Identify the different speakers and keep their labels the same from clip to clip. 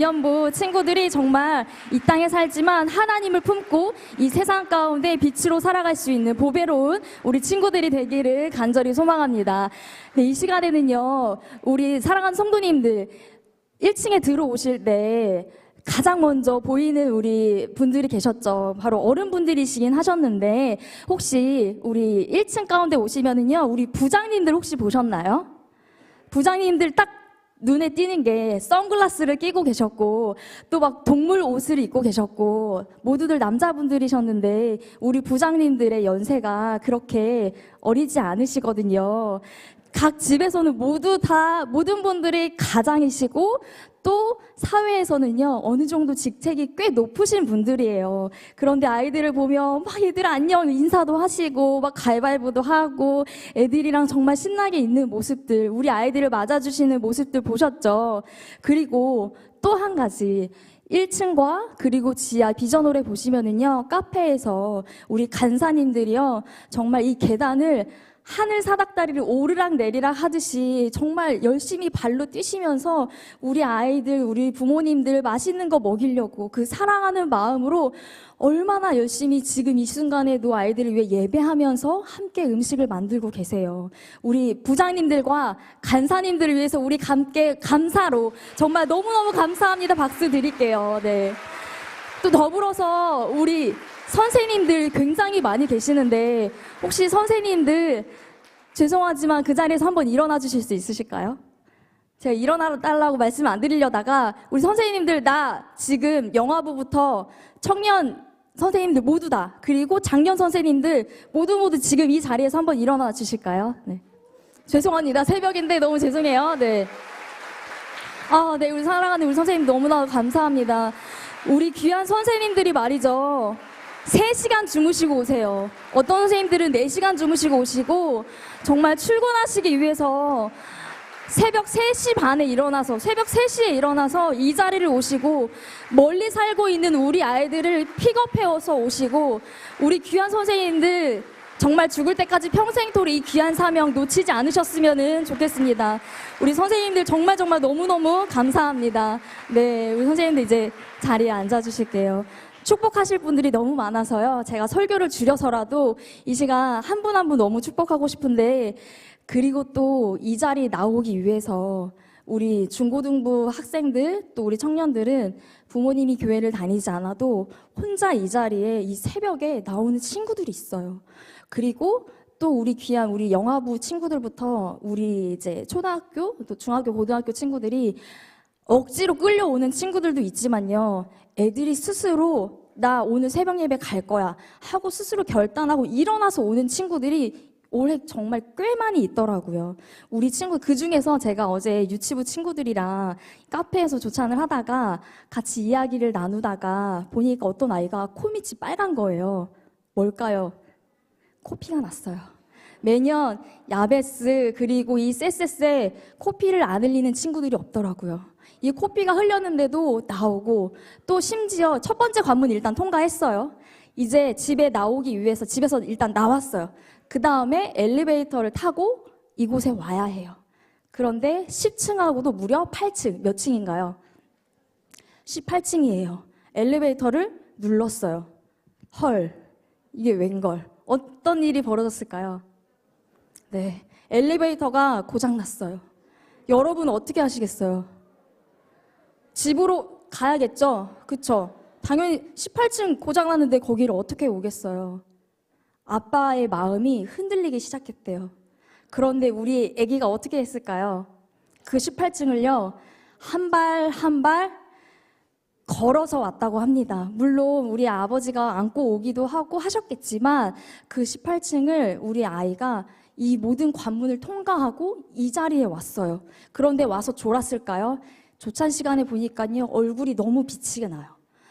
Speaker 1: 연부 친구들이 정말 이 땅에 살지만 하나님을 품고 이 세상 가운데 빛으로 살아갈 수 있는 보배로운 우리 친구들이 되기를 간절히 소망합니다. 네, 이 시간에는요, 우리 사랑하는 성도님들 1층에 들어오실 때 가장 먼저 보이는 우리 분들이 계셨죠. 바로 어른분들이시긴 하셨는데 혹시 우리 1층 가운데 오시면은요, 우리 부장님들 혹시 보셨나요? 부장님들 딱 눈에 띄는 게 선글라스를 끼고 계셨고 또 막 동물 옷을 입고 계셨고 모두들 남자분들이셨는데 우리 부장님들의 연세가 그렇게 어리지 않으시거든요. 각 집에서는 모든 분들이 가장이시고 또 사회에서는요, 어느 정도 직책이 꽤 높으신 분들이에요. 그런데 아이들을 보면 막 얘들 안녕 인사도 하시고 막 가위바위보도 하고 애들이랑 정말 신나게 있는 모습들, 우리 아이들을 맞아주시는 모습들 보셨죠? 그리고 또 한 가지, 1층과 그리고 지하 비전홀에 보시면은요, 카페에서 우리 간사님들이요, 정말 이 계단을 하늘 사닥다리를 오르락 내리락 하듯이 정말 열심히 발로 뛰시면서 우리 아이들, 우리 부모님들 맛있는 거 먹이려고 그 사랑하는 마음으로 얼마나 열심히 지금 이 순간에도 아이들을 위해 예배하면서 함께 음식을 만들고 계세요. 우리 부장님들과 간사님들을 위해서 우리 함께 감사로 정말 너무너무 감사합니다. 박수 드릴게요. 네. 또 더불어서 우리 선생님들 굉장히 많이 계시는데 혹시 선생님들 죄송하지만 그 자리에서 한번 일어나 주실 수 있으실까요? 제가 일어나 달라고 말씀 안 드리려다가 우리 선생님들 나 지금 영화부부터 청년 선생님들 모두 다 그리고 장년 선생님들 모두 지금 이 자리에서 한번 일어나 주실까요? 네. 죄송합니다. 새벽인데 너무 죄송해요. 네. 네, 우리 사랑하는 우리 선생님 너무나 감사합니다. 우리 귀한 선생님들이 말이죠. 3시간 주무시고 오세요. 어떤 선생님들은 4시간 주무시고 오시고 정말 출근하시기 위해서 새벽 3시 반에 일어나서 새벽 3시에 일어나서 이 자리를 오시고 멀리 살고 있는 우리 아이들을 픽업해서 오시고 우리 귀한 선생님들 정말 죽을 때까지 평생토록 이 귀한 사명 놓치지 않으셨으면 좋겠습니다. 우리 선생님들 정말 너무너무 감사합니다. 네, 우리 선생님들 이제 자리에 앉아주실게요. 축복하실 분들이 너무 많아서요. 제가 설교를 줄여서라도 이 시간 한 분 한 분 너무 축복하고 싶은데 그리고 또 이 자리에 나오기 위해서 우리 중고등부 학생들 또 우리 청년들은 부모님이 교회를 다니지 않아도 혼자 이 자리에 이 새벽에 나오는 친구들이 있어요. 그리고 또 우리 귀한 우리 영화부 친구들부터 우리 이제 초등학교 또 중학교 고등학교 친구들이 억지로 끌려오는 친구들도 있지만요. 애들이 스스로 나 오늘 새벽 예배 갈 거야 하고 스스로 결단하고 일어나서 오는 친구들이 올해 정말 꽤 많이 있더라고요. 우리 친구 그중에서 제가 어제 유치부 친구들이랑 카페에서 조찬을 하다가 같이 이야기를 나누다가 보니까 어떤 아이가 코밑이 빨간 거예요. 뭘까요? 코피가 났어요. 매년 야베스 그리고 이 세세세 코피를 안 흘리는 친구들이 없더라고요. 이 코피가 흘렸는데도 나오고 또 심지어 첫 번째 관문 일단 통과했어요. 이제 집에 나오기 위해서 집에서 일단 나왔어요. 그 다음에 엘리베이터를 타고 이곳에 와야 해요. 그런데 10층하고도 무려 8층, 몇 층인가요? 18층이에요. 엘리베이터를 눌렀어요. 헐, 이게 웬걸? 어떤 일이 벌어졌을까요? 네, 엘리베이터가 고장났어요. 여러분 어떻게 하시겠어요? 집으로 가야겠죠? 그쵸? 당연히 18층 고장났는데 거기를 어떻게 오겠어요? 아빠의 마음이 흔들리기 시작했대요. 그런데 우리 아기가 어떻게 했을까요? 그 18층을요, 한 발 한 발 걸어서 왔다고 합니다. 물론 우리 아버지가 안고 오기도 하고 하셨겠지만 그 18층을 우리 아이가 이 모든 관문을 통과하고 이 자리에 왔어요. 그런데 와서 졸았을까요? 조찬 시간에 보니까요, 얼굴이 너무 비치게 나요.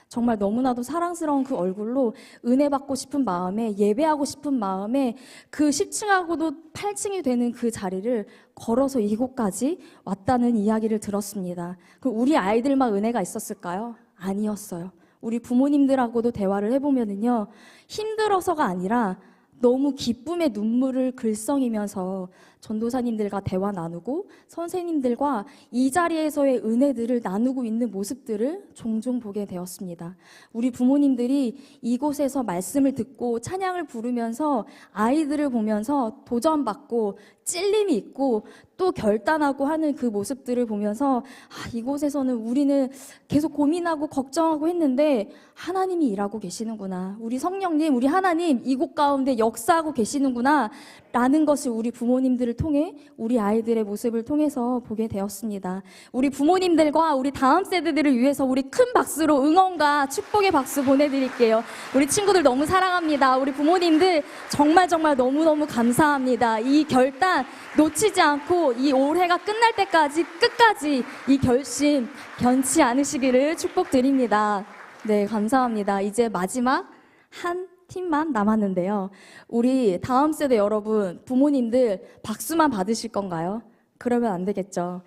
Speaker 1: 정말 너무나도 사랑스러운 그 얼굴로 은혜 받고 싶은 마음에 예배하고 싶은 마음에 그 10층하고도 8층이 되는 그 자리를 걸어서 이곳까지 왔다는 이야기를 들었습니다. 그럼 우리 아이들만 은혜가 있었을까요? 아니었어요. 우리 부모님들하고도 대화를 해보면은요, 힘들어서가 아니라 너무 기쁨의 눈물을 글썽이면서 전도사님들과 대화 나누고 선생님들과 이 자리에서의 은혜들을 나누고 있는 모습들을 종종 보게 되었습니다. 우리 부모님들이 이곳에서 말씀을 듣고 찬양을 부르면서 아이들을 보면서 도전받고 찔림이 있고 또 결단하고 하는 그 모습들을 보면서 이곳에서는 우리는 계속 고민하고 걱정하고 했는데 하나님이 일하고 계시는구나. 우리 성령님, 우리 하나님 이곳 가운데 역사하고 계시는구나 라는 것을 우리 부모님들을 통해 우리 아이들의 모습을 통해서 보게 되었습니다. 우리 부모님들과 우리 다음 세대들을 위해서 우리 큰 박수로 응원과 축복의 박수 보내드릴게요. 우리 친구들 너무 사랑합니다. 우리 부모님들 정말 너무너무 감사합니다. 이 결단 놓치지 않고 이 올해가 끝날 때까지 끝까지 이 결심 변치 않으시기를 축복드립니다. 네, 감사합니다. 이제 마지막 한 팀만 남았는데요. 우리 다음 세대 여러분, 부모님들 박수만 받으실 건가요? 그러면 안 되겠죠.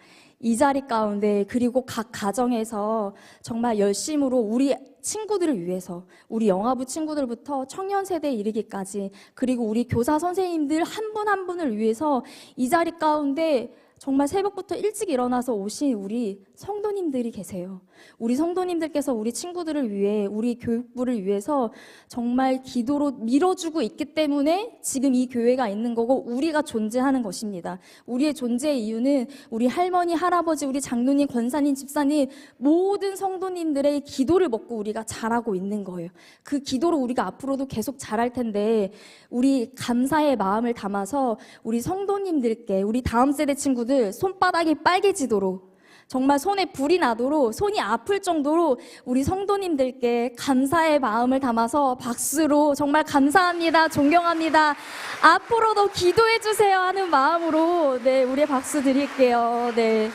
Speaker 1: 이 자리 가운데 그리고 각 가정에서 정말 열심으로 우리 친구들을 위해서 우리 영화부 친구들부터 청년 세대에 이르기까지 그리고 우리 교사 선생님들 한 분 한 분을 위해서 이 자리 가운데 정말 새벽부터 일찍 일어나서 오신 우리 성도님들이 계세요. 우리 성도님들께서 우리 친구들을 위해 우리 교육부를 위해서 정말 기도로 밀어주고 있기 때문에 지금 이 교회가 있는 거고 우리가 존재하는 것입니다. 우리의 존재의 이유는 우리 할머니, 할아버지, 우리 장로님, 권사님, 집사님 모든 성도님들의 기도를 먹고 우리가 자라고 있는 거예요. 그 기도로 우리가 앞으로도 계속 자랄 텐데 우리 감사의 마음을 담아서 우리 성도님들께 우리 다음 세대 친구들 손바닥이 빨개지도록 정말 손에 불이 나도록 손이 아플 정도로 우리 성도님들께 감사의 마음을 담아서 박수로 정말 감사합니다, 존경합니다, 앞으로도 기도해 주세요 하는 마음으로 네, 우리의 박수 드릴게요. 네,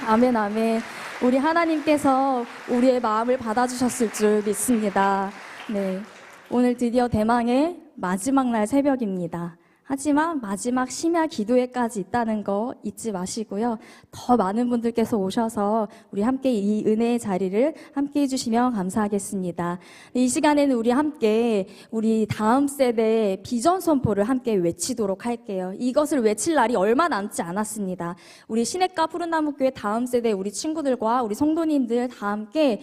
Speaker 1: 아멘, 아멘. 우리 하나님께서 우리의 마음을 받아주셨을 줄 믿습니다. 네, 오늘 드디어 대망의 마지막 날 새벽입니다. 하지만 마지막 심야 기도회까지 있다는 거 잊지 마시고요. 더 많은 분들께서 오셔서 우리 함께 이 은혜의 자리를 함께 해주시면 감사하겠습니다. 이 시간에는 우리 함께 우리 다음 세대의 비전 선포를 함께 외치도록 할게요. 이것을 외칠 날이 얼마 남지 않았습니다. 우리 시냇가 푸른나무교회 다음 세대 우리 친구들과 우리 성도님들 다 함께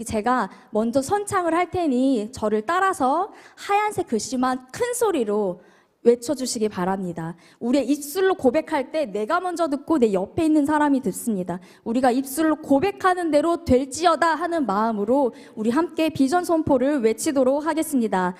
Speaker 1: 제가 먼저 선창을 할 테니 저를 따라서 하얀색 글씨만 큰 소리로 외쳐주시기 바랍니다. 우리의 입술로 고백할 때 내가 먼저 듣고 내 옆에 있는 사람이 듣습니다. 우리가 입술로 고백하는 대로 될지어다 하는 마음으로 우리 함께 비전 선포를 외치도록 하겠습니다.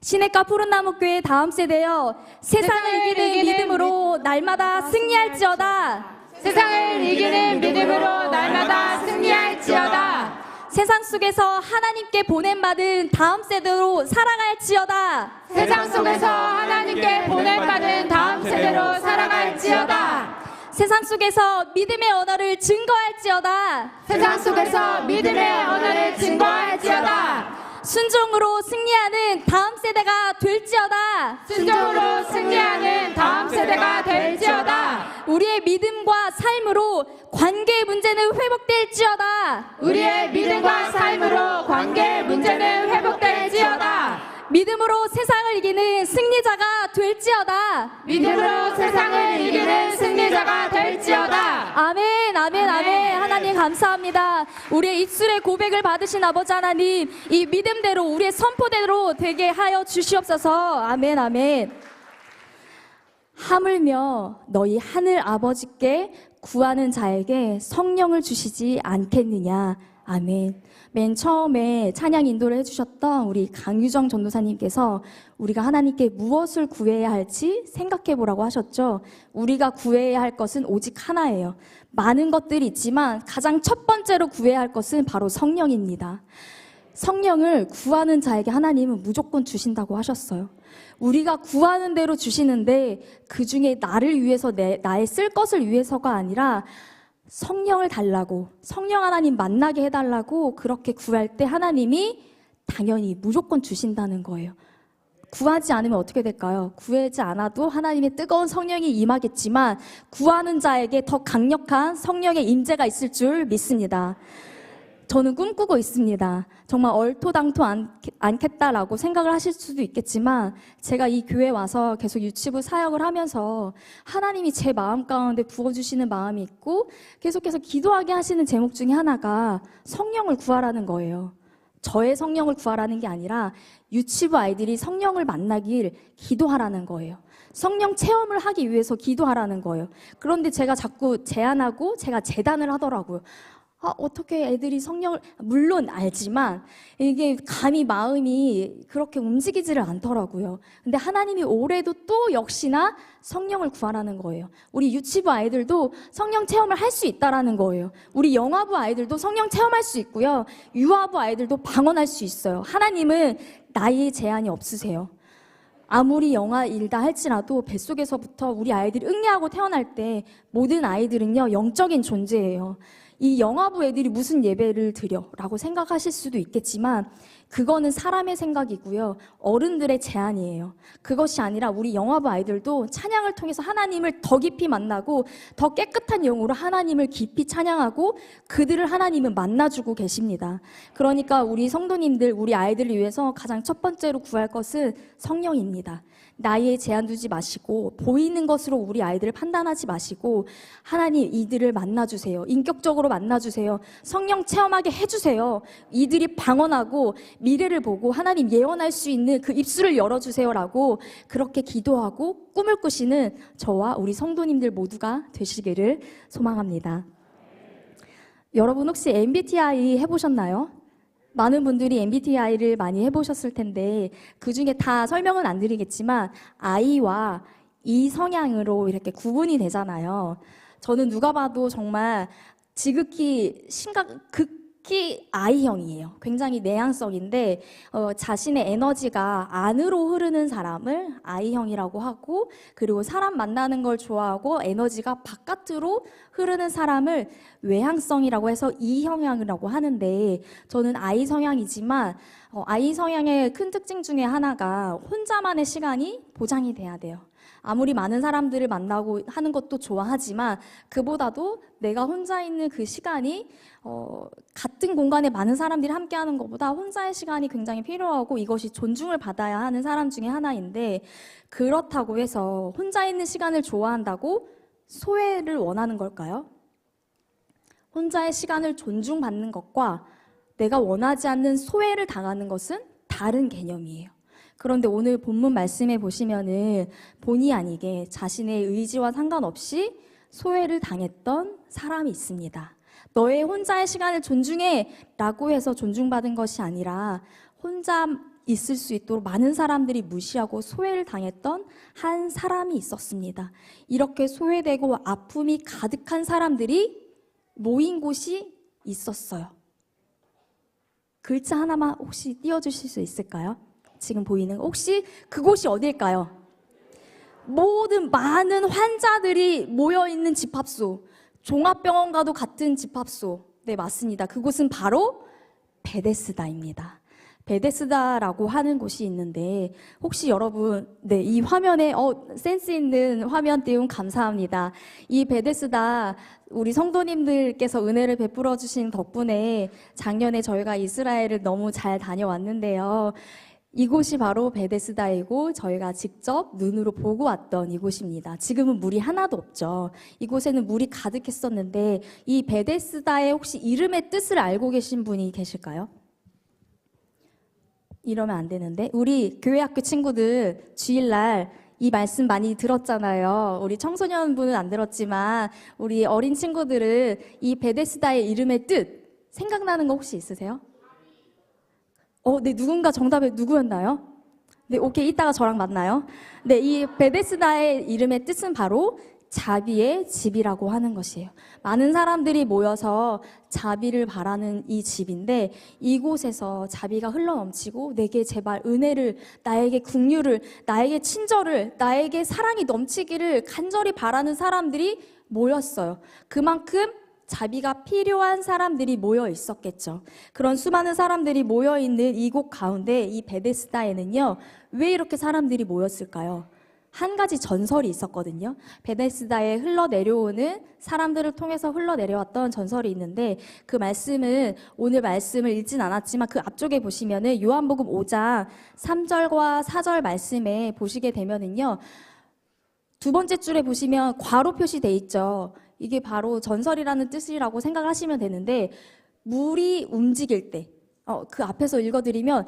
Speaker 1: 시냇가 푸른나무교회 다음 세대여, 세상을 이기는 믿음으로 날마다 승리할지어다.
Speaker 2: 세상을 이기는 믿음으로 날마다 승리할지어다.
Speaker 1: 세상 속에서 하나님께 보냄받은 다음 세대로 살아갈지어다.
Speaker 2: 세상 속에서 하나님께 보냄받은 다음 세대로 살아갈지어다.
Speaker 1: 세상 속에서 믿음의 언어를 증거할지어다.
Speaker 2: 세상 속에서 믿음의 언어를 증거할지어다.
Speaker 1: 순종으로 승리하는 다음 세대가 될지어다.
Speaker 2: 순종으로 승리하는 다음 세대가 될지어다.
Speaker 1: 우리의 믿음과 삶으로 관계의 문제는 회복될지어다.
Speaker 2: 우리의 믿음과 삶으로 관계의 문제는 회복될지어다.
Speaker 1: 믿음으로 세상을 이기는 승리자가 될지어다.
Speaker 2: 믿음으로 세상을 이기는 승리자가 될지어다.
Speaker 1: 아멘, 아멘, 아멘. 하나님 감사합니다. 우리의 입술의 고백을 받으신 아버지 하나님, 이 믿음대로 우리의 선포대로 되게 하여 주시옵소서. 아멘, 아멘. 하물며 너희 하늘 아버지께 구하는 자에게 성령을 주시지 않겠느냐. 아멘. 맨 처음에 찬양 인도를 해주셨던 우리 강유정 전도사님께서 우리가 하나님께 무엇을 구해야 할지 생각해 보라고 하셨죠. 우리가 구해야 할 것은 오직 하나예요. 많은 것들이 있지만 가장 첫 번째로 구해야 할 것은 바로 성령입니다. 성령을 구하는 자에게 하나님은 무조건 주신다고 하셨어요. 우리가 구하는 대로 주시는데 그 중에 나를 위해서 나의 쓸 것을 위해서가 아니라 성령을 달라고, 성령 하나님 만나게 해달라고 그렇게 구할 때 하나님이 당연히 무조건 주신다는 거예요. 구하지 않으면 어떻게 될까요? 구하지 않아도 하나님의 뜨거운 성령이 임하겠지만 구하는 자에게 더 강력한 성령의 임재가 있을 줄 믿습니다. 저는 꿈꾸고 있습니다. 정말 얼토당토 않겠다라고 생각을 하실 수도 있겠지만 제가 이 교회에 와서 계속 유치부 사역을 하면서 하나님이 제 마음 가운데 부어주시는 마음이 있고 계속해서 기도하게 하시는 제목 중에 하나가 성령을 구하라는 거예요. 저의 성령을 구하라는 게 아니라 유치부 아이들이 성령을 만나길 기도하라는 거예요. 성령 체험을 하기 위해서 기도하라는 거예요. 그런데 제가 자꾸 제안하고 제가 제단을 하더라고요. 어떻게 애들이 성령을, 물론 알지만 이게 감히 마음이 그렇게 움직이지를 않더라고요. 근데 하나님이 올해도 또 역시나 성령을 구하라는 거예요. 우리 유치부 아이들도 성령 체험을 할 수 있다라는 거예요. 우리 영아부 아이들도 성령 체험할 수 있고요. 유아부 아이들도 방언할 수 있어요. 하나님은 나이에 제한이 없으세요. 아무리 영아일다 할지라도 뱃속에서부터 우리 아이들이 응애하고 태어날 때 모든 아이들은요, 영적인 존재예요. 이 영아부 애들이 무슨 예배를 드려? 라고 생각하실 수도 있겠지만 그거는 사람의 생각이고요. 어른들의 제안이에요. 그것이 아니라 우리 영아부 아이들도 찬양을 통해서 하나님을 더 깊이 만나고 더 깨끗한 영으로 하나님을 깊이 찬양하고 그들을 하나님은 만나주고 계십니다. 그러니까 우리 성도님들, 우리 아이들을 위해서 가장 첫 번째로 구할 것은 성령입니다. 나이에 제한 두지 마시고 보이는 것으로 우리 아이들을 판단하지 마시고 하나님 이들을 만나주세요. 인격적으로 만나주세요. 성령 체험하게 해주세요. 이들이 방언하고 미래를 보고 하나님 예언할 수 있는 그 입술을 열어주세요라고 그렇게 기도하고 꿈을 꾸시는 저와 우리 성도님들 모두가 되시기를 소망합니다. 여러분 혹시 MBTI 해보셨나요? 많은 분들이 MBTI를 많이 해보셨을 텐데 그중에 다 설명은 안 드리겠지만 I와 E 성향으로 이렇게 구분이 되잖아요. 저는 누가 봐도 정말 지극히 극히 I형이에요. 굉장히 내향성인데 자신의 에너지가 안으로 흐르는 사람을 I형이라고 하고 그리고 사람 만나는 걸 좋아하고 에너지가 바깥으로 흐르는 사람을 외향성이라고 해서 E형이라고 하는데 저는 I 성향이지만 I 성향의 큰 특징 중에 하나가 혼자만의 시간이 보장이 돼야 돼요. 아무리 많은 사람들을 만나고 하는 것도 좋아하지만 그보다도 내가 혼자 있는 그 시간이 같은 공간에 많은 사람들이 함께 하는 것보다 혼자의 시간이 굉장히 필요하고 이것이 존중을 받아야 하는 사람 중에 하나인데 그렇다고 해서 혼자 있는 시간을 좋아한다고 소외를 원하는 걸까요? 혼자의 시간을 존중받는 것과 내가 원하지 않는 소외를 당하는 것은 다른 개념이에요. 그런데 오늘 본문 말씀에 보시면은 본의 아니게 자신의 의지와 상관없이 소외를 당했던 사람이 있습니다. 너의 혼자의 시간을 존중해 라고 해서 존중받은 것이 아니라 혼자 있을 수 있도록 많은 사람들이 무시하고 소외를 당했던 한 사람이 있었습니다. 이렇게 소외되고 아픔이 가득한 사람들이 모인 곳이 있었어요. 글자 하나만 혹시 띄워주실 수 있을까요? 지금 보이는 혹시 그곳이 어딜까요? 모든 많은 환자들이 모여있는 집합소, 종합병원과도 같은 집합소. 네, 맞습니다. 그곳은 바로 베데스다입니다. 베데스다라고 하는 곳이 있는데 혹시 여러분 이 화면에 센스 있는 화면 띄움 감사합니다. 이 베데스다 우리 성도님들께서 은혜를 베풀어 주신 덕분에 작년에 저희가 이스라엘을 너무 잘 다녀왔는데요. 이곳이 바로 베데스다이고 저희가 직접 눈으로 보고 왔던 이곳입니다. 지금은 물이 하나도 없죠. 이곳에는 물이 가득했었는데 이 베데스다의 혹시 이름의 뜻을 알고 계신 분이 계실까요? 이러면 안 되는데 우리 교회학교 친구들 주일날 이 말씀 많이 들었잖아요. 우리 청소년분은 안 들었지만 우리 어린 친구들은 이 베데스다의 이름의 뜻 생각나는 거 혹시 있으세요? 네, 누군가 정답에 누구였나요? 네, 오케이, 이따가 저랑 만나요. 네, 이 베데스다의 이름의 뜻은 바로 자비의 집이라고 하는 것이에요. 많은 사람들이 모여서 자비를 바라는 이 집인데 이곳에서 자비가 흘러넘치고 내게 제발 은혜를, 나에게 긍휼을, 나에게 친절을, 나에게 사랑이 넘치기를 간절히 바라는 사람들이 모였어요. 그만큼 자비가 필요한 사람들이 모여 있었겠죠. 그런 수많은 사람들이 모여 있는 이곳 가운데 이 베데스다에는요, 왜 이렇게 사람들이 모였을까요? 한 가지 전설이 있었거든요. 베데스다에 흘러내려오는 사람들을 통해서 흘러내려왔던 전설이 있는데 그 말씀은 오늘 말씀을 읽진 않았지만 그 앞쪽에 보시면은 요한복음 5장 3절과 4절 말씀에 보시게 되면은요. 두 번째 줄에 보시면 괄호 표시돼 있죠. 이게 바로 전설이라는 뜻이라고 생각하시면 되는데 물이 움직일 때 그 앞에서 읽어드리면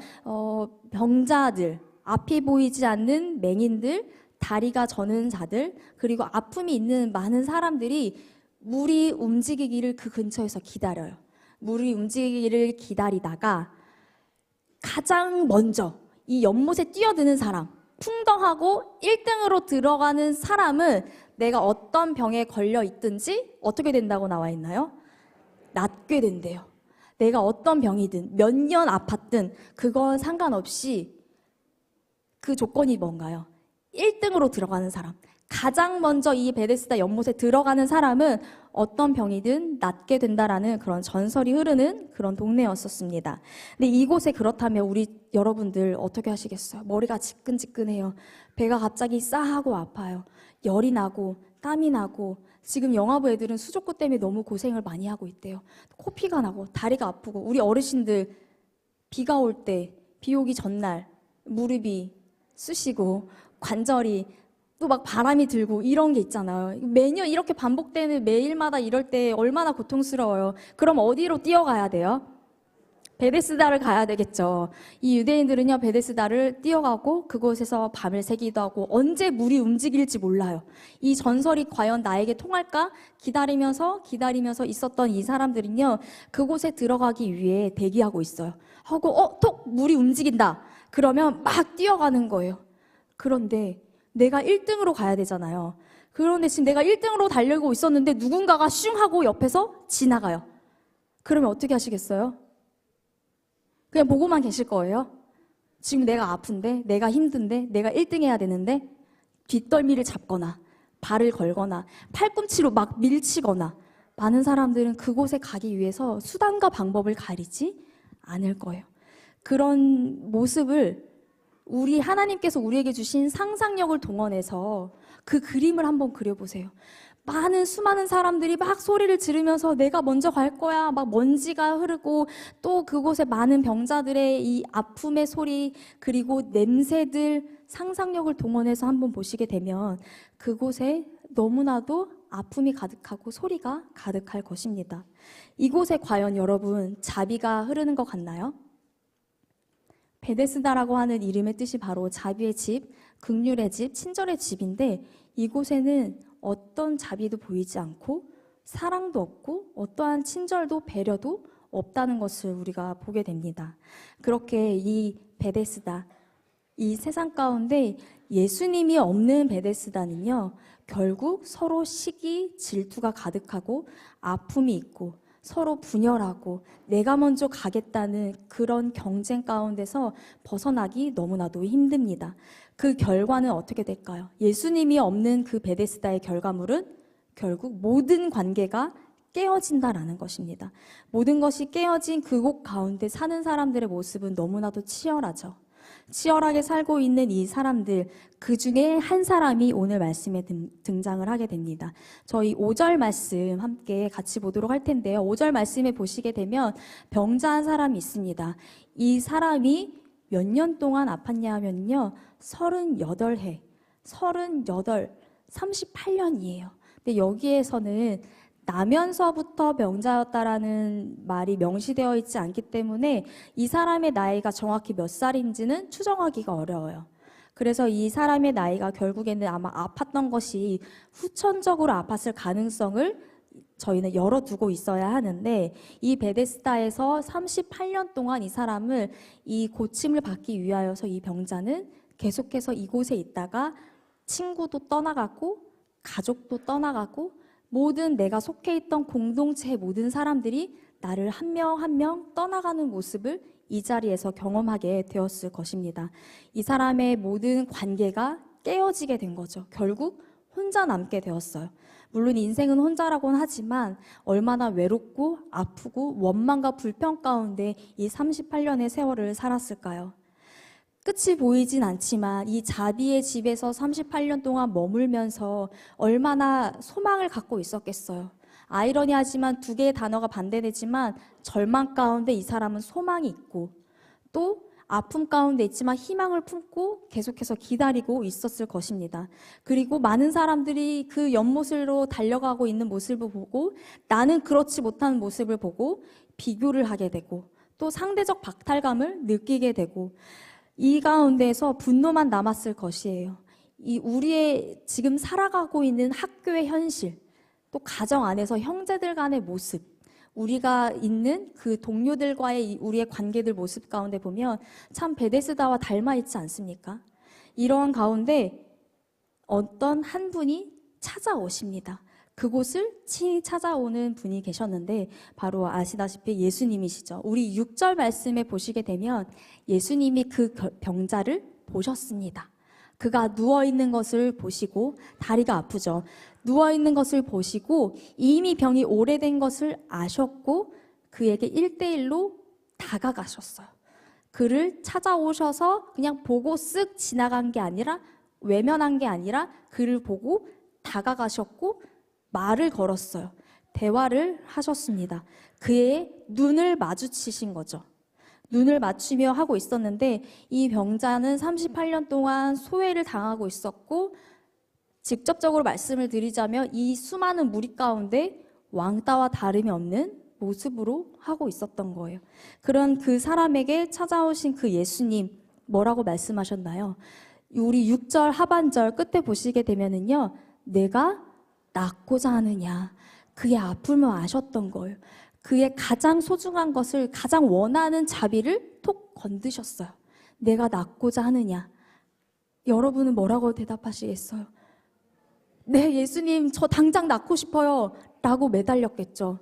Speaker 1: 병자들, 앞이 보이지 않는 맹인들, 다리가 저는 자들, 그리고 아픔이 있는 많은 사람들이 물이 움직이기를 그 근처에서 기다려요. 물이 움직이기를 기다리다가 가장 먼저 이 연못에 뛰어드는 사람, 풍덩하고 1등으로 들어가는 사람은 내가 어떤 병에 걸려 있든지 어떻게 된다고 나와 있나요? 낫게 된대요. 내가 어떤 병이든 몇 년 아팠든 그건 상관없이 그 조건이 뭔가요? 1등으로 들어가는 사람. 가장 먼저 이 베데스다 연못에 들어가는 사람은 어떤 병이든 낫게 된다라는 그런 전설이 흐르는 그런 동네였었습니다. 근데 이곳에 그렇다면 우리 여러분들 어떻게 하시겠어요? 머리가 지끈지끈해요. 배가 갑자기 싸하고 아파요. 열이 나고 땀이 나고 지금 영아부 애들은 수족구 때문에 너무 고생을 많이 하고 있대요. 코피가 나고 다리가 아프고 우리 어르신들 비가 올 때 비 오기 전날 무릎이 쑤시고 관절이 또 막 바람이 들고 이런 게 있잖아요. 매년 이렇게 반복되는 매일마다 이럴 때 얼마나 고통스러워요. 그럼 어디로 뛰어가야 돼요? 베데스다를 가야 되겠죠. 이 유대인들은요, 베데스다를 뛰어가고 그곳에서 밤을 새기도 하고 언제 물이 움직일지 몰라요. 이 전설이 과연 나에게 통할까? 기다리면서 있었던 이 사람들은요, 그곳에 들어가기 위해 대기하고 있어요. 하고, 톡! 물이 움직인다. 그러면 막 뛰어가는 거예요. 그런데 내가 1등으로 가야 되잖아요. 그런데 지금 내가 1등으로 달리고 있었는데 누군가가 슝 하고 옆에서 지나가요. 그러면 어떻게 하시겠어요? 그냥 보고만 계실 거예요? 지금 내가 아픈데, 내가 힘든데, 내가 1등 해야 되는데 뒷덜미를 잡거나 발을 걸거나 팔꿈치로 막 밀치거나 많은 사람들은 그곳에 가기 위해서 수단과 방법을 가리지 않을 거예요. 그런 모습을 우리 하나님께서 우리에게 주신 상상력을 동원해서 그 그림을 한번 그려보세요. 수많은 사람들이 막 소리를 지르면서 내가 먼저 갈 거야. 막 먼지가 흐르고 또 그곳에 많은 병자들의 이 아픔의 소리 그리고 냄새들 상상력을 동원해서 한번 보시게 되면 그곳에 너무나도 아픔이 가득하고 소리가 가득할 것입니다. 이곳에 과연 여러분 자비가 흐르는 것 같나요? 베데스다라고 하는 이름의 뜻이 바로 자비의 집, 긍휼의 집, 친절의 집인데 이곳에는 어떤 자비도 보이지 않고 사랑도 없고 어떠한 친절도 배려도 없다는 것을 우리가 보게 됩니다. 그렇게 이 베데스다, 이 세상 가운데 예수님이 없는 베데스다는요, 결국 서로 시기, 질투가 가득하고 아픔이 있고 서로 분열하고 내가 먼저 가겠다는 그런 경쟁 가운데서 벗어나기 너무나도 힘듭니다. 그 결과는 어떻게 될까요? 예수님이 없는 그 베데스다의 결과물은 결국 모든 관계가 깨어진다라는 것입니다. 모든 것이 깨어진 그곳 가운데 사는 사람들의 모습은 너무나도 치열하죠. 치열하게 살고 있는 이 사람들, 그 중에 한 사람이 오늘 말씀에 등장을 하게 됩니다. 저희 5절 말씀 함께 같이 보도록 할 텐데요. 5절 말씀에 보시게 되면 병자한 사람이 있습니다. 이 사람이 몇 년 동안 아팠냐 하면요. 38해, 38년이에요. 근데 여기에서는 나면서부터 병자였다라는 말이 명시되어 있지 않기 때문에 이 사람의 나이가 정확히 몇 살인지는 추정하기가 어려워요. 그래서 이 사람의 나이가 결국에는 아마 아팠던 것이 후천적으로 아팠을 가능성을 저희는 열어두고 있어야 하는데 이 베데스다에서 38년 동안 이 사람을 이 고침을 받기 위하여서 이 병자는 계속해서 이곳에 있다가 친구도 떠나가고 가족도 떠나가고 모든 내가 속해 있던 공동체의 모든 사람들이 나를 한 명 한 명 떠나가는 모습을 이 자리에서 경험하게 되었을 것입니다. 이 사람의 모든 관계가 깨어지게 된 거죠. 결국 혼자 남게 되었어요. 물론 인생은 혼자라고는 하지만 얼마나 외롭고 아프고 원망과 불평 가운데 이 38년의 세월을 살았을까요? 끝이 보이진 않지만 이 자비의 집에서 38년 동안 머물면서 얼마나 소망을 갖고 있었겠어요. 아이러니하지만 두 개의 단어가 반대되지만 절망 가운데 이 사람은 소망이 있고 또 아픔 가운데 있지만 희망을 품고 계속해서 기다리고 있었을 것입니다. 그리고 많은 사람들이 그 연못으로 달려가고 있는 모습을 보고 나는 그렇지 못한 모습을 보고 비교를 하게 되고 또 상대적 박탈감을 느끼게 되고 이 가운데에서 분노만 남았을 것이에요. 이 우리의 지금 살아가고 있는 학교의 현실, 또 가정 안에서 형제들 간의 모습, 우리가 있는 그 동료들과의 우리의 관계들 모습 가운데 보면 참 베데스다와 닮아 있지 않습니까? 이런 가운데 어떤 한 분이 찾아오십니다. 그곳을 친히 찾아오는 분이 계셨는데 바로 아시다시피 예수님이시죠. 우리 6절 말씀에 보시게 되면 예수님이 그 병자를 보셨습니다. 그가 누워있는 것을 보시고 다리가 아프죠. 누워있는 것을 보시고 이미 병이 오래된 것을 아셨고 그에게 1대1로 다가가셨어요. 그를 찾아오셔서 그냥 보고 쓱 지나간 게 아니라 외면한 게 아니라 그를 보고 다가가셨고 말을 걸었어요. 대화를 하셨습니다. 그의 눈을 마주치신 거죠. 눈을 맞추며 하고 있었는데 이 병자는 38년 동안 소외를 당하고 있었고 직접적으로 말씀을 드리자면 이 수많은 무리 가운데 왕따와 다름이 없는 모습으로 하고 있었던 거예요. 그런 그 사람에게 찾아오신 그 예수님 뭐라고 말씀하셨나요? 우리 6절 하반절 끝에 보시게 되면은요. 내가 낫고자 하느냐. 그의 아픔을 아셨던 거예요. 그의 가장 소중한 것을 가장 원하는 자비를 톡 건드셨어요. 내가 낫고자 하느냐. 여러분은 뭐라고 대답하시겠어요? 네, 예수님 저 당장 낫고 싶어요 라고 매달렸겠죠.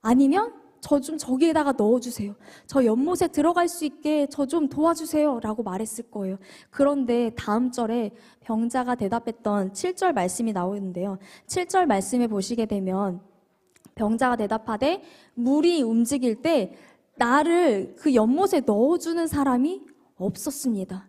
Speaker 1: 아니면 저 좀 저기에다가 넣어주세요. 저 연못에 들어갈 수 있게 저 좀 도와주세요 라고 말했을 거예요. 그런데 다음 절에 병자가 대답했던 7절 말씀이 나오는데요. 7절 말씀에 보시게 되면 병자가 대답하되 물이 움직일 때 나를 그 연못에 넣어주는 사람이 없었습니다.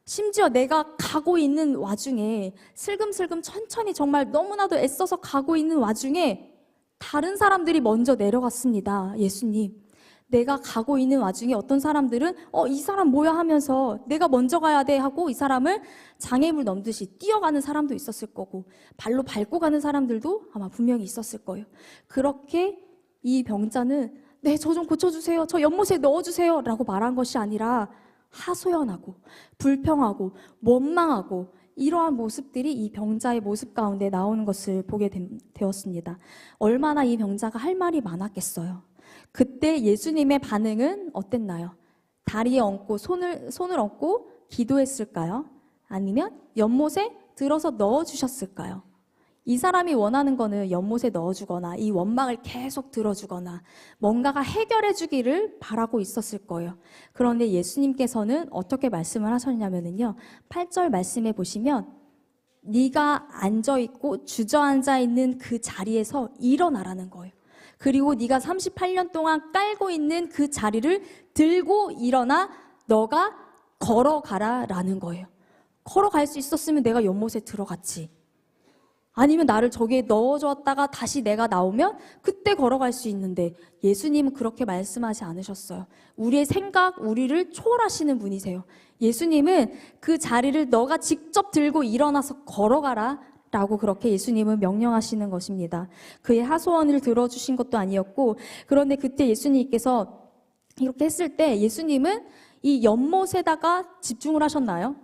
Speaker 1: 심지어 내가 가고 있는 와중에 슬금슬금 천천히 정말 너무나도 애써서 가고 있는 와중에 다른 사람들이 먼저 내려갔습니다. 예수님. 내가 가고 있는 와중에 어떤 사람들은 이 사람 뭐야 하면서 내가 먼저 가야 돼 하고 이 사람을 장애물 넘듯이 뛰어가는 사람도 있었을 거고 발로 밟고 가는 사람들도 아마 분명히 있었을 거예요. 그렇게 이 병자는 네, 저 좀 고쳐주세요. 저 연못에 넣어주세요 라고 말한 것이 아니라 하소연하고 불평하고 원망하고 이러한 모습들이 이 병자의 모습 가운데 나오는 것을 보게 되었습니다. 얼마나 이 병자가 할 말이 많았겠어요. 그때 예수님의 반응은 어땠나요? 다리에 얹고 손을 얹고 기도했을까요? 아니면 연못에 들어서 넣어주셨을까요? 이 사람이 원하는 거는 연못에 넣어주거나 이 원망을 계속 들어주거나 뭔가가 해결해 주기를 바라고 있었을 거예요. 그런데 예수님께서는 어떻게 말씀을 하셨냐면요. 8절 말씀에 보시면 네가 앉아있고 주저앉아 있는 그 자리에서 일어나라는 거예요. 그리고 네가 38년 동안 깔고 있는 그 자리를 들고 일어나 너가 걸어가라라는 거예요. 걸어갈 수 있었으면 내가 연못에 들어갔지. 아니면 나를 저기에 넣어줬다가 다시 내가 나오면 그때 걸어갈 수 있는데 예수님은 그렇게 말씀하지 않으셨어요. 우리의 생각, 우리를 초월하시는 분이세요. 예수님은 그 자리를 너가 직접 들고 일어나서 걸어가라 라고 그렇게 예수님은 명령하시는 것입니다. 그의 하소원을 들어주신 것도 아니었고 그런데 그때 예수님께서 이렇게 했을 때 예수님은 이 연못에다가 집중을 하셨나요?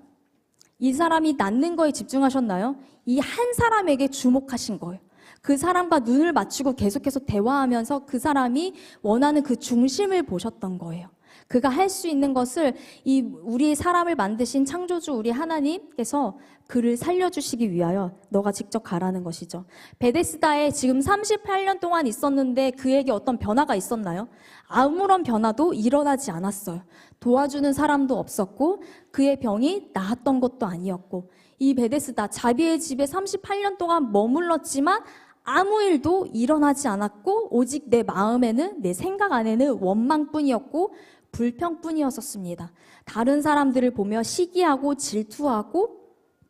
Speaker 1: 이 사람이 낫는 거에 집중하셨나요? 이 한 사람에게 주목하신 거예요. 그 사람과 눈을 맞추고 계속해서 대화하면서 그 사람이 원하는 그 중심을 보셨던 거예요. 그가 할 수 있는 것을 이 우리 사람을 만드신 창조주 우리 하나님께서 그를 살려주시기 위하여 너가 직접 가라는 것이죠. 베데스다에 지금 38년 동안 있었는데 그에게 어떤 변화가 있었나요? 아무런 변화도 일어나지 않았어요. 도와주는 사람도 없었고 그의 병이 나았던 것도 아니었고 이 베데스다 자비의 집에 38년 동안 머물렀지만 아무 일도 일어나지 않았고 오직 내 마음에는, 내 생각 안에는 원망뿐이었고 불평뿐이었었습니다. 다른 사람들을 보며 시기하고 질투하고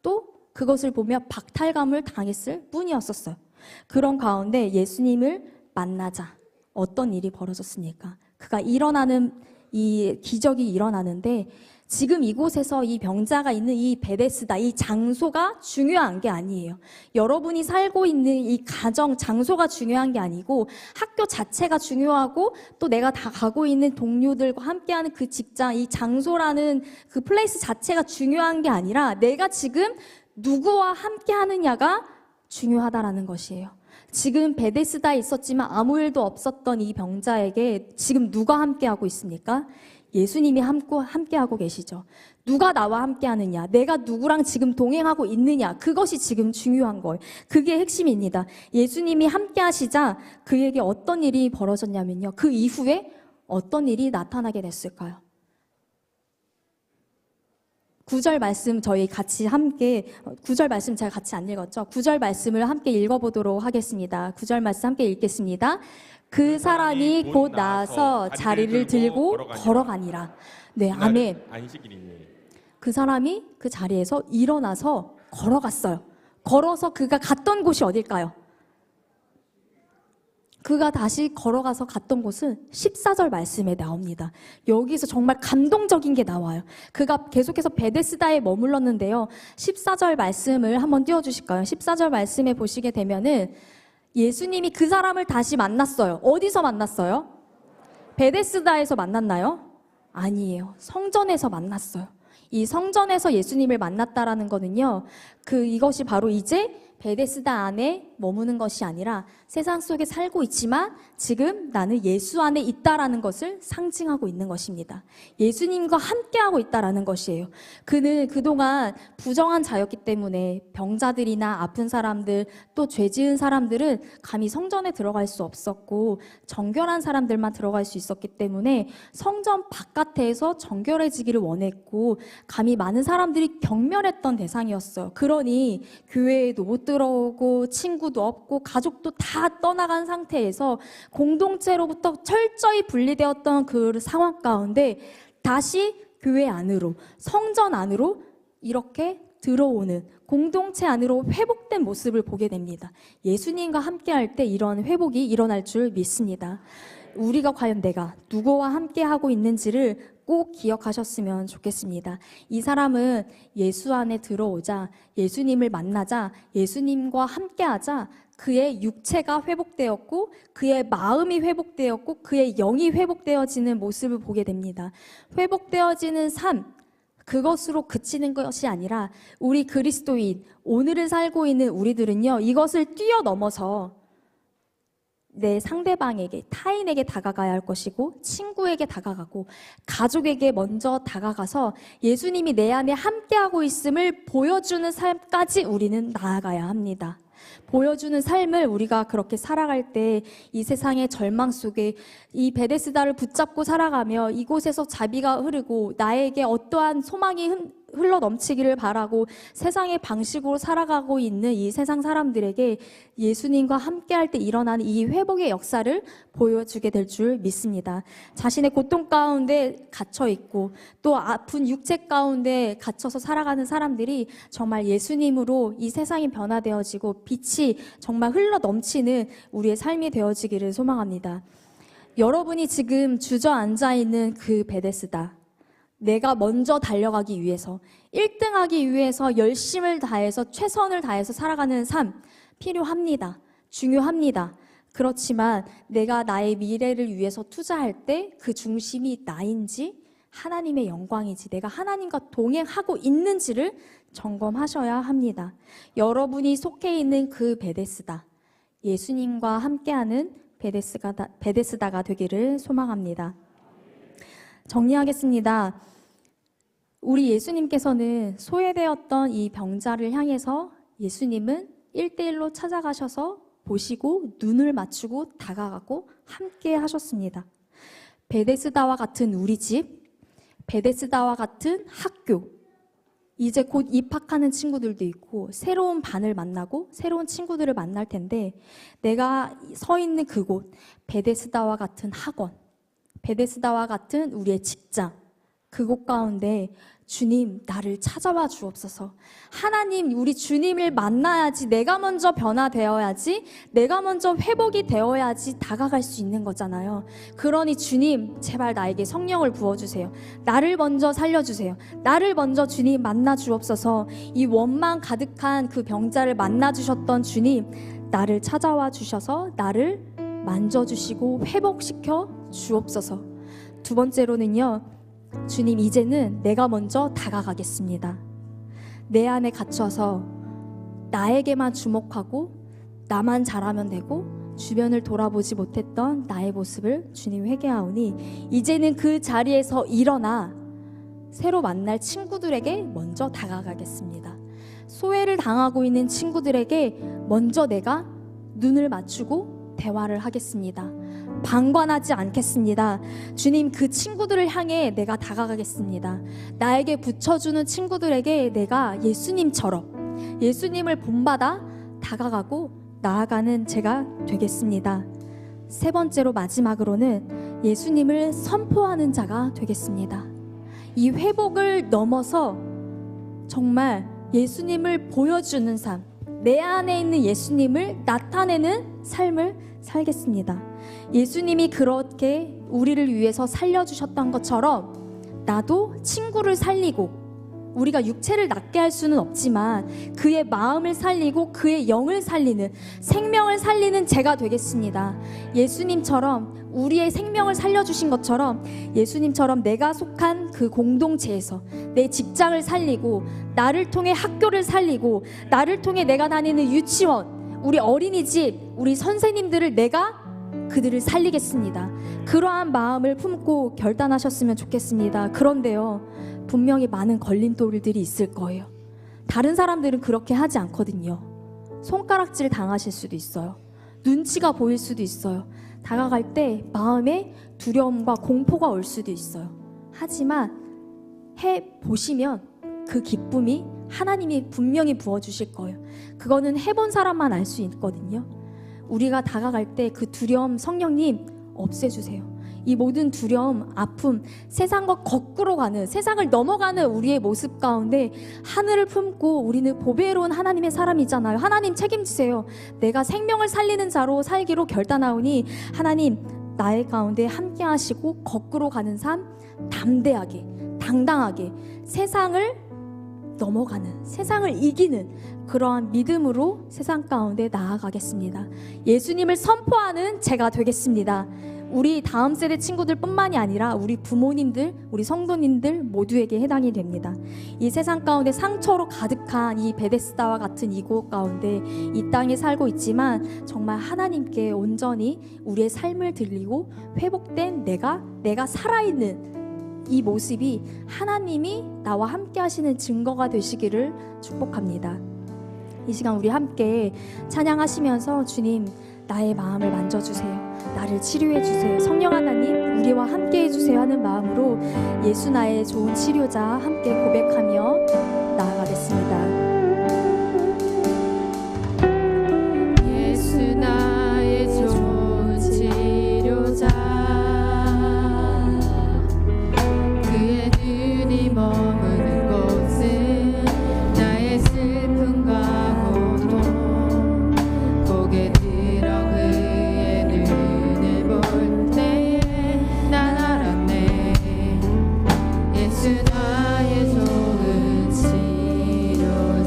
Speaker 1: 또 그것을 보며 박탈감을 당했을 뿐이었었어요. 그런 가운데 예수님을 만나자 어떤 일이 벌어졌습니까? 그가 일어나는 이 기적이 일어나는데 지금 이곳에서 이 병자가 있는 이 베데스다, 이 장소가 중요한 게 아니에요. 여러분이 살고 있는 이 가정, 장소가 중요한 게 아니고 학교 자체가 중요하고 또 내가 다 가고 있는 동료들과 함께하는 그 직장, 이 장소라는 그 플레이스 자체가 중요한 게 아니라 내가 지금 누구와 함께하느냐가 중요하다라는 것이에요. 지금 베데스다에 있었지만 아무 일도 없었던 이 병자에게 지금 누가 함께하고 있습니까? 예수님이 함께하고 계시죠. 누가 나와 함께하느냐, 내가 누구랑 지금 동행하고 있느냐, 그것이 지금 중요한 거예요. 그게 핵심입니다. 예수님이 함께하시자 그에게 어떤 일이 벌어졌냐면요. 그 이후에 어떤 일이 나타나게 됐을까요? 9절 말씀 저희 같이 함께, 9절 말씀 제가 같이 안 읽었죠? 9절 말씀을 함께 읽어보도록 하겠습니다. 9절 말씀 함께 읽겠습니다. 그 사람이 곧 나아서 자리를 들고 걸어가니라. 네, 아멘.
Speaker 3: 안식일이니
Speaker 1: 그 사람이 그 자리에서 일어나서 걸어갔어요. 걸어서 그가 갔던 곳이 어딜까요? 그가 다시 걸어가서 갔던 곳은 14절 말씀에 나옵니다. 여기서 정말 감동적인 게 나와요. 그가 계속해서 베데스다에 머물렀는데요. 14절 말씀을 한번 띄워주실까요? 14절 말씀에 보시게 되면은 예수님이 그 사람을 다시 만났어요. 어디서 만났어요? 베데스다에서 만났나요? 아니에요. 성전에서 만났어요. 이 성전에서 예수님을 만났다라는 거는요, 이것이 바로 이제 베데스다 안에 머무는 것이 아니라 세상 속에 살고 있지만 지금 나는 예수 안에 있다라는 것을 상징하고 있는 것입니다. 예수님과 함께하고 있다라는 것이에요. 그는 그동안 부정한 자였기 때문에 병자들이나 아픈 사람들 또 죄 지은 사람들은 감히 성전에 들어갈 수 없었고 정결한 사람들만 들어갈 수 있었기 때문에 성전 바깥에서 정결해지기를 원했고 감히 많은 사람들이 경멸했던 대상이었어요. 그러니 교회에도 못 들어오고 친구도 없고 가족도 다 떠나간 상태에서 공동체로부터 철저히 분리되었던 그 상황 가운데 다시 교회 안으로, 성전 안으로 이렇게 들어오는 공동체 안으로 회복된 모습을 보게 됩니다. 예수님과 함께할 때 이런 회복이 일어날 줄 믿습니다. 우리가 과연 내가 누구와 함께하고 있는지를 꼭 기억하셨으면 좋겠습니다. 이 사람은 예수 안에 들어오자, 예수님을 만나자, 예수님과 함께하자 그의 육체가 회복되었고 그의 마음이 회복되었고 그의 영이 회복되어지는 모습을 보게 됩니다. 회복되어지는 삶, 그것으로 그치는 것이 아니라 우리 그리스도인, 오늘을 살고 있는 우리들은요, 이것을 뛰어넘어서 내 상대방에게, 타인에게 다가가야 할 것이고 친구에게 다가가고 가족에게 먼저 다가가서 예수님이 내 안에 함께하고 있음을 보여주는 삶까지 우리는 나아가야 합니다. 보여주는 삶을 우리가 그렇게 살아갈 때 이 세상의 절망 속에 이 베데스다를 붙잡고 살아가며 이곳에서 자비가 흐르고 나에게 어떠한 소망이 흘러 넘치기를 바라고 세상의 방식으로 살아가고 있는 이 세상 사람들에게 예수님과 함께할 때 일어나는 이 회복의 역사를 보여주게 될 줄 믿습니다. 자신의 고통 가운데 갇혀 있고 또 아픈 육체 가운데 갇혀서 살아가는 사람들이 정말 예수님으로 이 세상이 변화되어지고 빛이 정말 흘러 넘치는 우리의 삶이 되어지기를 소망합니다. 여러분이 지금 주저앉아 있는 그 베데스다, 내가 먼저 달려가기 위해서 1등하기 위해서 열심을 다해서 최선을 다해서 살아가는 삶 필요합니다. 중요합니다. 그렇지만 내가 나의 미래를 위해서 투자할 때 그 중심이 나인지 하나님의 영광이지 내가 하나님과 동행하고 있는지를 점검하셔야 합니다. 여러분이 속해 있는 그 베데스다, 예수님과 함께하는 베데스다가 되기를 소망합니다. 정리하겠습니다. 우리 예수님께서는 소외되었던 이 병자를 향해서 예수님은 1대1로 찾아가셔서 보시고 눈을 맞추고 다가가고 함께 하셨습니다. 베데스다와 같은 우리 집, 베데스다와 같은 학교, 이제 곧 입학하는 친구들도 있고 새로운 반을 만나고 새로운 친구들을 만날 텐데 내가 서 있는 그곳, 베데스다와 같은 학원, 베데스다와 같은 우리의 직장, 그곳 가운데 주님 나를 찾아와 주옵소서. 하나님, 우리 주님을 만나야지, 내가 먼저 변화되어야지, 내가 먼저 회복이 되어야지 다가갈 수 있는 거잖아요. 그러니 주님 제발 나에게 성령을 부어주세요. 나를 먼저 살려주세요. 나를 먼저 주님 만나 주옵소서. 이 원망 가득한 그 병자를 만나 주셨던 주님, 나를 찾아와 주셔서 나를 만져주시고 회복시켜 주옵소서. 두 번째로는요, 주님 이제는 내가 먼저 다가가겠습니다. 내 안에 갇혀서 나에게만 주목하고 나만 잘하면 되고 주변을 돌아보지 못했던 나의 모습을 주님 회개하오니 이제는 그 자리에서 일어나 새로 만날 친구들에게 먼저 다가가겠습니다. 소외를 당하고 있는 친구들에게 먼저 내가 눈을 맞추고 대화를 하겠습니다. 방관하지 않겠습니다. 주님, 그 친구들을 향해 내가 다가가겠습니다. 나에게 붙여주는 친구들에게 내가 예수님처럼 예수님을 본받아 다가가고 나아가는 제가 되겠습니다. 세 번째로 마지막으로는 예수님을 선포하는 자가 되겠습니다. 이 회복을 넘어서 정말 예수님을 보여주는 삶, 내 안에 있는 예수님을 나타내는 삶을 살겠습니다. 예수님이 그렇게 우리를 위해서 살려주셨던 것처럼 나도 친구를 살리고, 우리가 육체를 낫게 할 수는 없지만 그의 마음을 살리고 그의 영을 살리는, 생명을 살리는 제가 되겠습니다. 예수님처럼 우리의 생명을 살려주신 것처럼 예수님처럼 내가 속한 그 공동체에서 내 직장을 살리고, 나를 통해 학교를 살리고, 나를 통해 내가 다니는 유치원, 우리 어린이집, 우리 선생님들을 내가 그들을 살리겠습니다. 그러한 마음을 품고 결단하셨으면 좋겠습니다. 그런데요, 분명히 많은 걸림돌들이 있을 거예요. 다른 사람들은 그렇게 하지 않거든요. 손가락질 당하실 수도 있어요. 눈치가 보일 수도 있어요. 다가갈 때 마음에 두려움과 공포가 올 수도 있어요. 하지만 해보시면 그 기쁨이 하나님이 분명히 부어주실 거예요. 그거는 해본 사람만 알 수 있거든요. 우리가 다가갈 때 그 두려움 성령님 없애주세요. 이 모든 두려움, 아픔, 세상과 거꾸로 가는, 세상을 넘어가는 우리의 모습 가운데 하늘을 품고 우리는 보배로운 하나님의 사람이잖아요. 하나님 책임지세요. 내가 생명을 살리는 자로 살기로 결단하오니 하나님 나의 가운데 함께 하시고 거꾸로 가는 삶 담대하게, 당당하게 세상을 넘어가는, 세상을 이기는 그러한 믿음으로 세상 가운데 나아가겠습니다. 예수님을 선포하는 제가 되겠습니다. 우리 다음 세대 친구들 뿐만이 아니라 우리 부모님들, 우리 성도님들 모두에게 해당이 됩니다. 이 세상 가운데 상처로 가득한 이 베데스다와 같은 이곳 가운데 이 땅에 살고 있지만 정말 하나님께 온전히 우리의 삶을 드리고 회복된 내가 살아있는 이 모습이 하나님이 나와 함께 하시는 증거가 되시기를 축복합니다. 이 시간 우리 함께 찬양하시면서 주님 나의 마음을 만져주세요. 나를 치료해주세요. 성령 하나님 우리와 함께 해주세요 하는 마음으로 예수 나의 좋은 치료자 함께 고백하며 나아가겠습니다.
Speaker 2: 예수 나의 좋은 치료자, 그의 눈이 머무는 곳은 나의 슬픔과 고통, 고개 들어 그의 눈을 볼 때에 난 알았네. 예수 나의 좋은 치료자.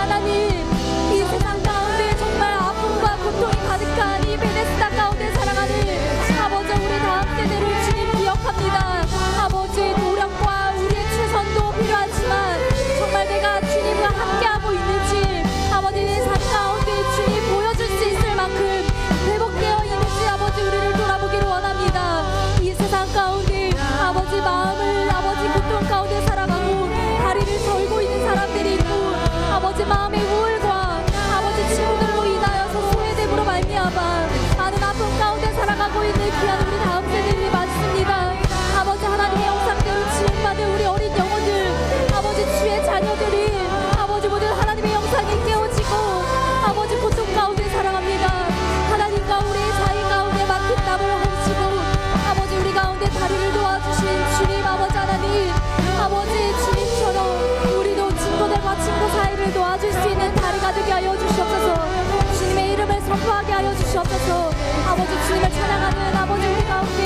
Speaker 1: 하나님, 이 세상 가운데 정말 아픔과 고통이 가득한 이 베데스다 가운데 살아가는 아버지, 우리 다음 세대를 주님 기억합니다. 아버지의 노력과 우리의 최선도 필요하지만 정말 내가 주님과 함께하고 있는지, 아버지 내 삶 가운데 주님 보여줄 수 있을 만큼 회복되어 있는지 아버지 우리를 돌아보기를 원합니다. 이 세상 가운데 아버지 마음을 아버지 고통 가운데 살아가고 다리를 절고 있는 사람들이 있고, 아버지 마음의 우울과 아버지 친구들로 인하여서 소외됨으로 말미암아 많은 아픔 가운데 살아가고 있는 귀한 우리 다음 세대들이 많습니다. 아버지 하나님의 영상대로 지음받은 우리 어린 영혼들, 아버지 주의 자녀들이 아버지 모든 하나님의 영상이 깨어지고 아버지 고통 가운데 살아갑니다. 하나님과 우리의 사이 가운데 막힌 땀을 훔치고 아버지 우리 가운데 다리를 도와주신 주님 아버지 하나님, 아버지 주님처럼 우리도 친구들과 친구 사이를 도와줄 수 있는 다리가 되게 하여 주시옵소서. 주님의 이름을 선포하게 하여 주시옵소서. 아버지 주님을 찬양하는 아버지 우리 가운데